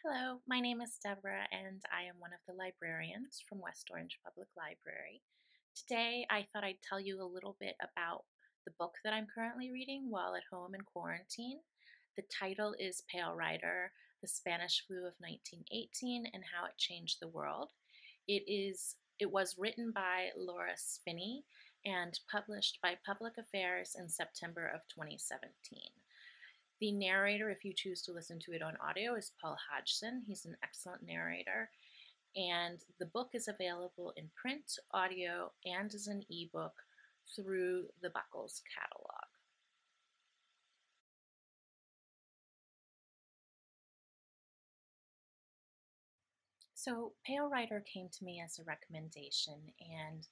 Hello, my name is Deborah, and I am one of the librarians from West Orange Public Library. Today, I thought I'd tell you a little bit about the book that I'm currently reading while at home in quarantine. The title is Pale Rider: The Spanish Flu of 1918 and How It Changed the World. It was written by Laura Spinney and published by Public Affairs in September of 2017. The narrator, if you choose to listen to it on audio, is Paul Hodgson. He's an excellent narrator. And the book is available in print, audio, and as an ebook through the Buckles catalog. So, Pale Rider came to me as a recommendation, and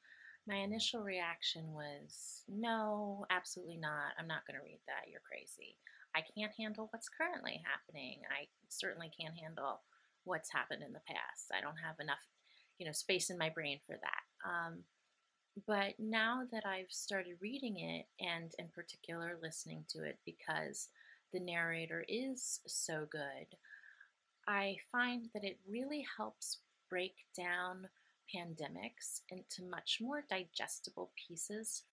my initial reaction was no, absolutely not. I'm not going to read that. You're crazy. I can't handle what's currently happening. I certainly can't handle what's happened in the past. I don't have enough, space in my brain for that. But now that I've started reading it, and in particular listening to it because the narrator is so good, I find that it really helps break down pandemics into much more digestible pieces.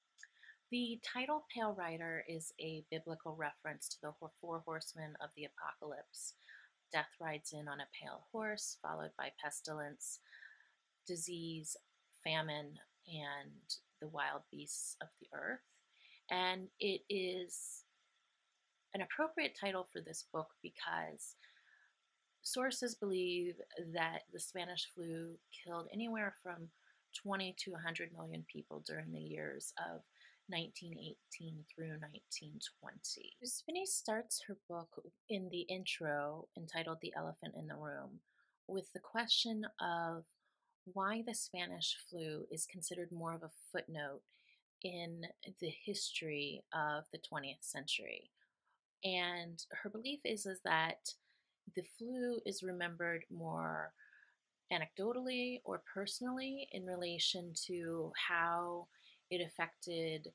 The title Pale Rider is a biblical reference to the four horsemen of the apocalypse. Death rides in on a pale horse, followed by pestilence, disease, famine, and the wild beasts of the earth. And it is an appropriate title for this book because sources believe that the Spanish flu killed anywhere from 20 to 100 million people during the years of 1918 through 1920. Spinney starts her book in the intro, entitled The Elephant in the Room, with the question of why the Spanish flu is considered more of a footnote in the history of the 20th century. And her belief is that the flu is remembered more anecdotally or personally in relation to how it affected,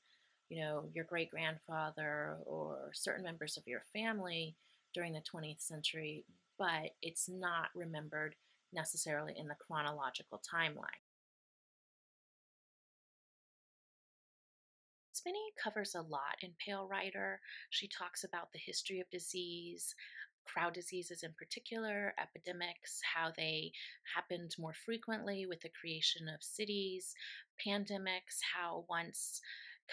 your great grandfather or certain members of your family during the 20th century, but it's not remembered necessarily in the chronological timeline. Spinney covers a lot in Pale Rider. She talks about the history of disease, crowd diseases in particular, epidemics, how they happened more frequently with the creation of cities, pandemics, how once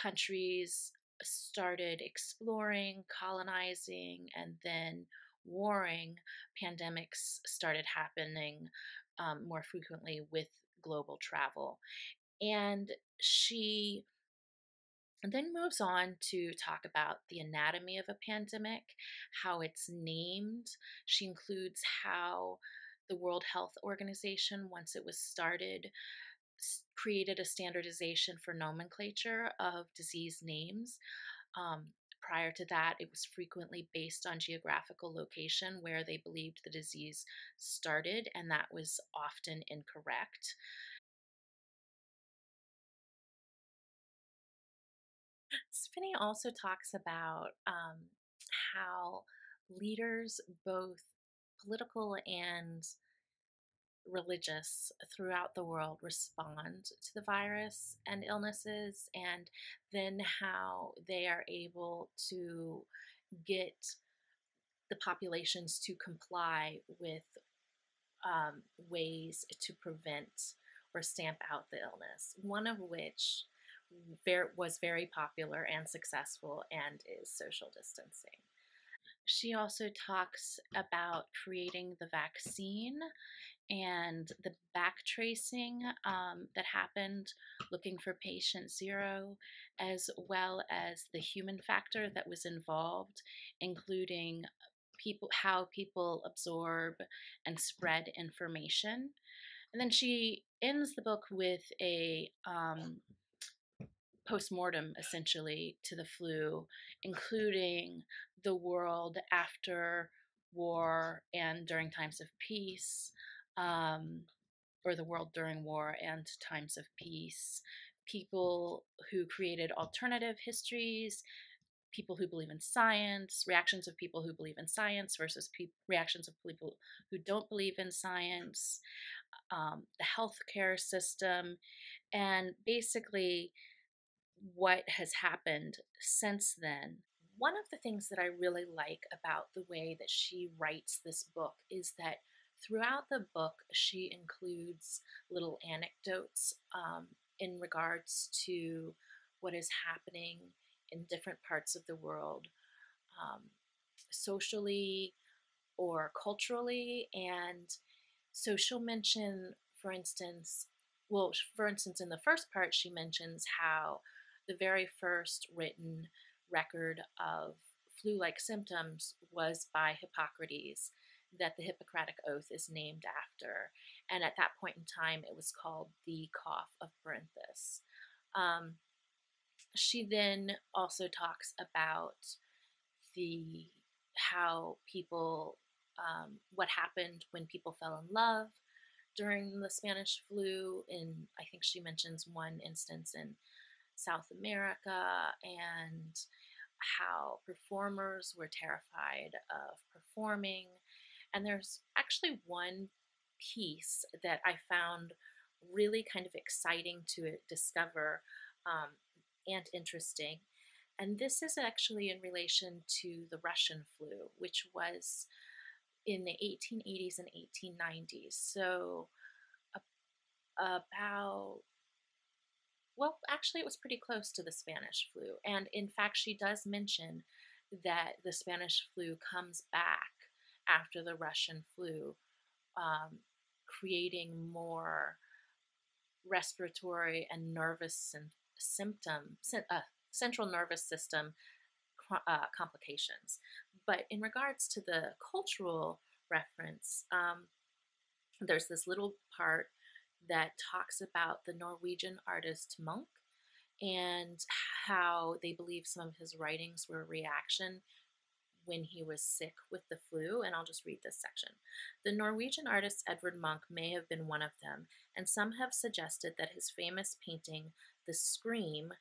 countries started exploring, colonizing, and then warring, pandemics started happening more frequently with global travel. And she then moves on to talk about the anatomy of a pandemic, how it's named. She includes how the World Health Organization, once it was started, created a standardization for nomenclature of disease names. Um, Prior to that, it was frequently based on geographical location where they believed the disease started, and that was often incorrect. Spinney also talks about how leaders, both political and religious, throughout the world respond to the virus and illnesses, and then how they are able to get the populations to comply with ways to prevent or stamp out the illness, one of which was very popular and successful and is social distancing. She also talks about creating the vaccine and the back tracing that happened looking for patient zero, as well as the human factor that was involved, including how people absorb and spread information. And then she ends the book with a post-mortem essentially to the flu, including the world after war and during times of peace, or the world during war and times of peace, people who created alternative histories, people who believe in science, reactions of people who believe in science versus reactions of people who don't believe in science, the healthcare system, and basically what has happened since then. One of the things that I really like about the way that she writes this book is that throughout the book, she includes little anecdotes in regards to what is happening in different parts of the world, um, socially or culturally. And so she'll mention, for instance, in the first part, she mentions how the very first written record of flu like symptoms was by Hippocrates, that the Hippocratic Oath is named after. And at that point in time, it was called the cough of Berinthus. Um, she then also talks about the how people what happened when people fell in love during the Spanish flu. In I think she mentions one instance in South America, and how performers were terrified of performing. And there's actually one piece that I found really kind of exciting to discover, um, and interesting. And this is actually in relation to the Russian flu, which was in the 1880s and 1890s. So, about, well, actually, it was pretty close to the Spanish flu. And in fact, she does mention that the Spanish flu comes back after the Russian flu, um, creating more respiratory and nervous central nervous system complications. But in regards to the cultural reference, there's this little part that talks about the Norwegian artist Munch and how they believe some of his writings were a reaction when he was sick with the flu. And I'll just read this section. The Norwegian artist Edvard Munch may have been one of them, and some have suggested that his famous painting, The Scream,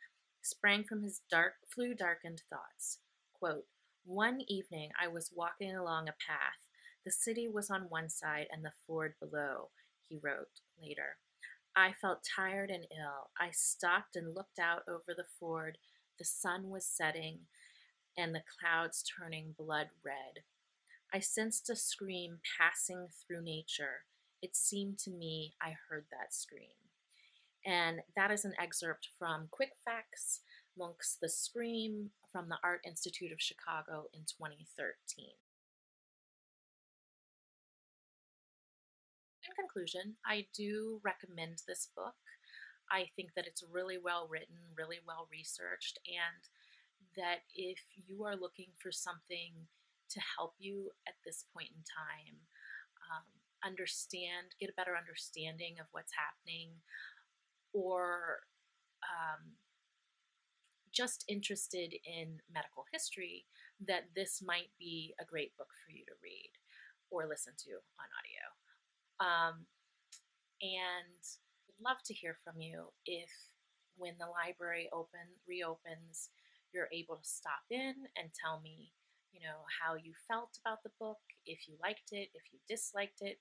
sprang from his flu-darkened thoughts. Quote, "One evening I was walking along a path. The city was on one side and the ford below," he wrote later. "I felt tired and ill. I stopped and looked out over the ford. The sun was setting and the clouds turning blood red. I sensed a scream passing through nature. It seemed to me I heard that scream." And that is an excerpt from Quick Facts, Munch's The Scream, from the Art Institute of Chicago in 2013. In conclusion, I do recommend this book. I think that it's really well written, really well researched, and that if you are looking for something to help you at this point in time, get a better understanding of what's happening, or just interested in medical history, that this might be a great book for you to read or listen to on audio. Um, and I'd love to hear from you if, when the library reopens, you're able to stop in and tell me, how you felt about the book, if you liked it, if you disliked it,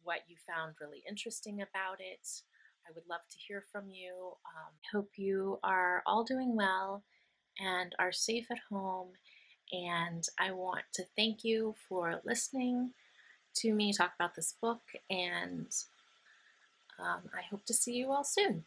what you found really interesting about it. I would love to hear from you. I hope you are all doing well and are safe at home. And I want to thank you for listening to me talk about this book, and I hope to see you all soon.